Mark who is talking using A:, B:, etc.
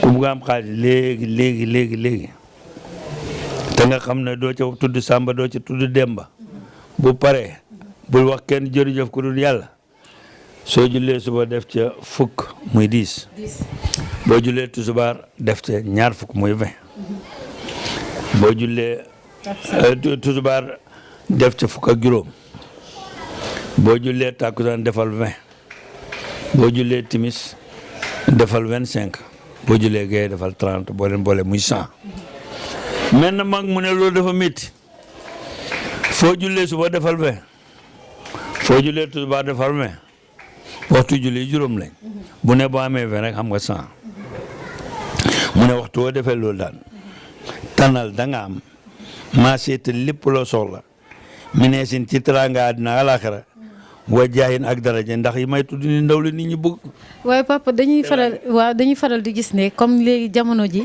A: ku bugg am xaalis léegi te nga xam ne doo ca tudd Samba doo ca tudd Demba bu paree bul wax kenn jërëjëf ku dul yàlla soo jullee suba def ca fukk muy 10 boo jullee tusubaar def ca ñaar fukk muy 20 boo jullee tusubaar def ca fukk ak juróom boo jullee tàkkusaan defal 20 boo jullee timis defal 25 boo jullee gee defal 30 boo leen boole muy 100 mel na mag mu ne loolu dafa métti foo jullee suba defal 20 foo jullee tusubaar defal 20 waxtu julli juróom lañ bu ne boo amee 20 rek xam nga 100 mu ne waxtu woo defee loolu daan tànnal da nga am maa seetal lépp loo soxla mi ne sin ci teraanga àddina alaxira wa jaayin ak daraja ndax yi may tudd ni ndaw la nit ñi bëgg.
B: waaye papa dañuy faral di gis ne comme léegi jamono ji